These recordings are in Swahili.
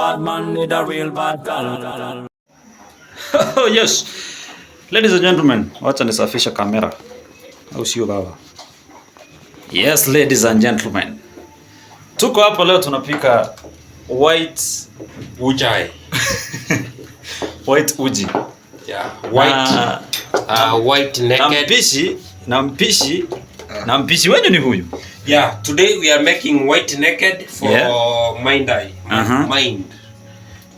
bad man need a real bad girl. Oh yes. Ladies and gentlemen, wacha nisafisha kamera. Au sio baba? Yes, ladies and gentlemen. Tuko hapa leo tunapika white ujai. White uji. Yeah, white white naked. Na mpishi wenyu ni huyu. Yeah, today we are making white naked for mind eye. Mind.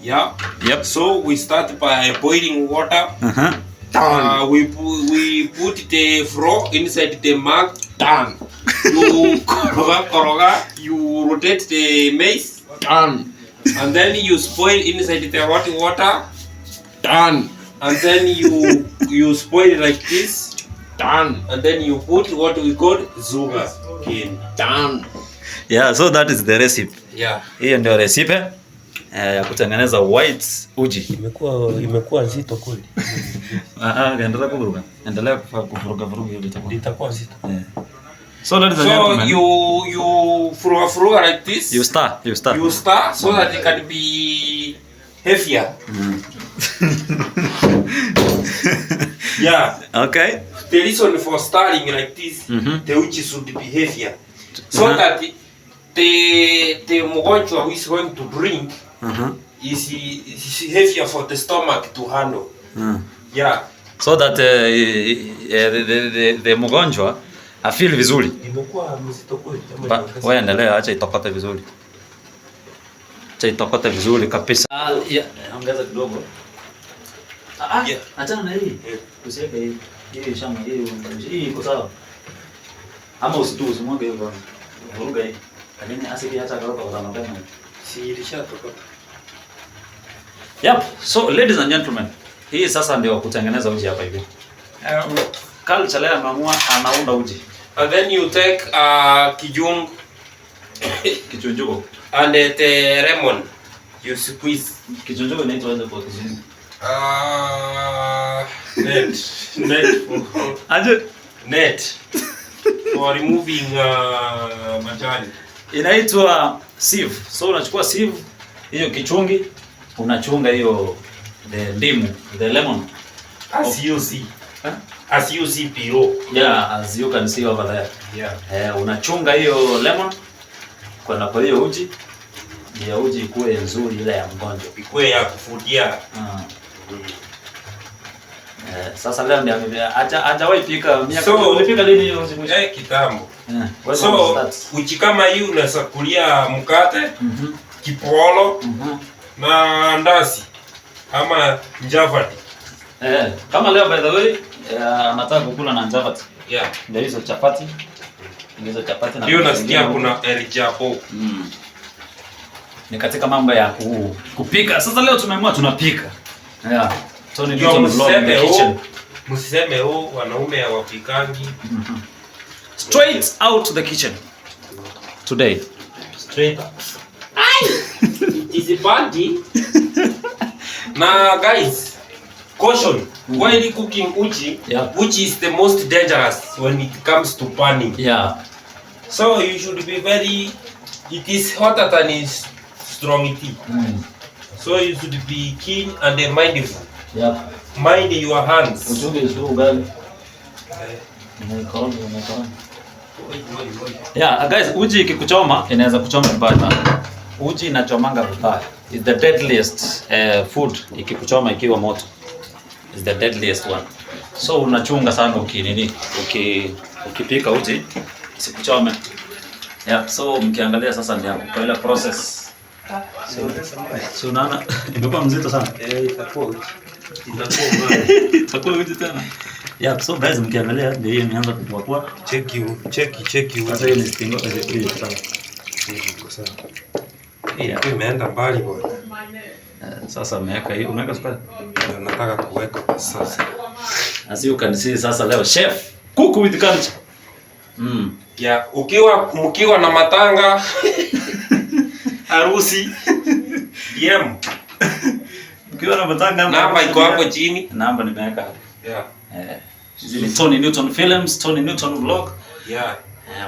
Yeah. Yep. So we start by boiling water. We put the frog inside the mug. Done. You koroga, you rotate the maize. Done. And then you spoil inside the hot water. Done. And then you spoil it like this. Done. And then you put what we call sugar in. Done. Yeah, so that is the recipe. Yeah. Hiyo ndio recipe ya kutengeneza white uji. Imekuwa nzito kweli. Endelea kuvuruga. Endelea kuvuruga hiyo itakuwa nzito. So ladies and gentlemen, you fruga like this. You stir so that it can be heavier. Yeah. Okay. The reason for stirring like this, the uji should be heavier, so that the mgonjwa who is going to drink is heavier for the stomach to handle. Yeah. So that the mgonjwa afeel vizuri. Imekuwa mzito kweli. Wewe endelea, acha itokote vizuri. Acha itokote vizuri kabisa. Ongeza kidogo. Achana na hii. Usiweke hii. Hii shamba hii iko sawa. Ama usimwage hivyo. Vuruga hii. Lakini asiki acha karoka kwa sababu si ilishatoka. Yep. So ladies and gentlemen, hii sasa ndio kutengeneza uji hapa hivi. Culture leo ameamua anaunda uji. And then you take kichunjuko and the lemon you squeeze. Kichunjuko inaitwa aje kwa Kizungu? Net for removing majani. Inaitwa sieve. So unachukua sieve hiyo kichungi, unachunga hiyo ndimu, the lemon. As you see below. Yeah, as you can see over there. Yeah. Unachunga hiyo lemon kwa hiyo uji. Ndio uji ikuwe nzuri ile ya mgonjwa. Ikuwe ya kufutia. Sasa leo ndio hajawahi pika miaka. So ulipika lini hiyo uji? Kitambo. So uji kama hii unaweza kulia mkate, kipolo na ndazi ama njavati. Kama leo by the way nataka kukula na njavati. Yeah. Ndio hizo chapati. Na hiyo nasikia kuna elijapo. Ni katika mambo ya kupika. Sasa leo tumeamua tunapika. Yeah. Tony Newton vlog in the kitchen. Msiseme wanaume hawapikangi. Straight out to the kitchen. Today. Straight up. It is bandy. Now guys, caution. While cooking uji, which is the most dangerous when it comes to burning. Yeah. So you should be it is hotter than its strong tea. So you should be keen and mindful. Yeah. Mind your hands. Uchunge sio ugali. Yeah, guys, uji ikikuchoma inaweza kuchoma vibaya. Uji inachomanga vibaya. It's the deadliest food ikikuchoma ikiwa moto. Is the deadliest one. So unachunga sana ukipika uji isikuchome. Yeah, so mkiangalia sasa ndio kwa ile process. So unaona imekuwa mzito sana. Itakuwa uji tena. Yeah, so guys mkiangalia ndio hiyo imeanza kukua. Cheki. Sasa hiyo ni stingo hiyo sasa. Sawa. Imeenda mbali bwana. Sasa umeweka sukari. Nataka kuweka sasa. As you can see sasa leo chef cook with culture. Yeah, mkiwa na matanga harusi mkiwa na matanga namba iko hapo chini. Namba nimeweka hapo. Yeah. Ni Tony Newton Films, Tony Newton Vlog. Yeah.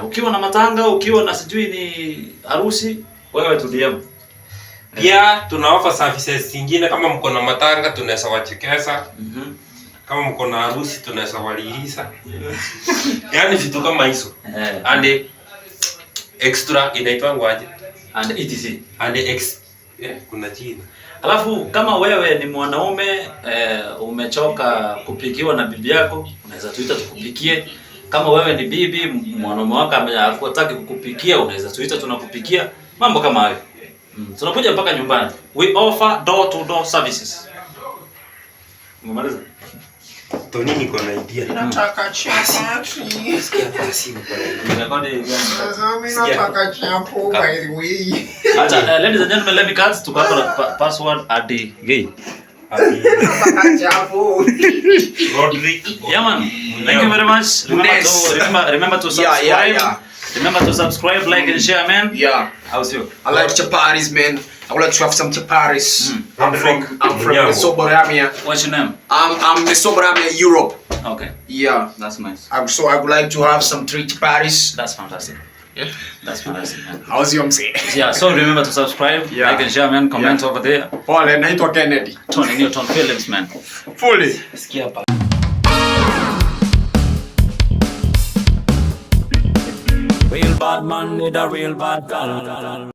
Ukiwa na matanga, ukiwa na sijui ni harusi, wewe tu DM. Pia tuna offer services zingine kama mko na matanga tunaweza wachekesa. Kama mko na harusi tunaweza walilisa. Yaani vitu kama hizo. And extra inaitwa aje? And etc. And kuna jina. Alafu kama wewe ni mwanaume umechoka kupikiwa na bibi yako, unaweza tuita tukupikie. Kama wewe ni bibi, mwanaume wako hakutaki kukupikia, unaweza tuita tunakupikia. Mambo kama hayo. Tunakuja mpaka nyumbani. We offer door to door services. Umemaliza? Toni niko na idea. Nataka chapati. Sikia basi niko na idea. Mimi nataka chapo by the way. Acha, ladies and gentlemen, let me cut to cover password adi gay. Nataka chapo. Rodrick. Yeah man. Thank you very much. Remember to subscribe. Yeah. Remember to subscribe, like and share, man. Yeah. How's you? I like chapatis, man. I would like to have some chapatis. I'm from Yeah. Mesopotamia. What's your name? I'm Mesopotamia, Europe. Okay. Yeah. That's nice. So I would like to have some 3 chapatis. That's fantastic. Yeah. That's fantastic, man. How's your say? Yeah, so remember to subscribe, Yeah. like and share, man. Comment over there. Pole, naitwa Kennedy. Tony Newton Films, man. Fully. Sikia hapa. Real bad man need a real bad girl.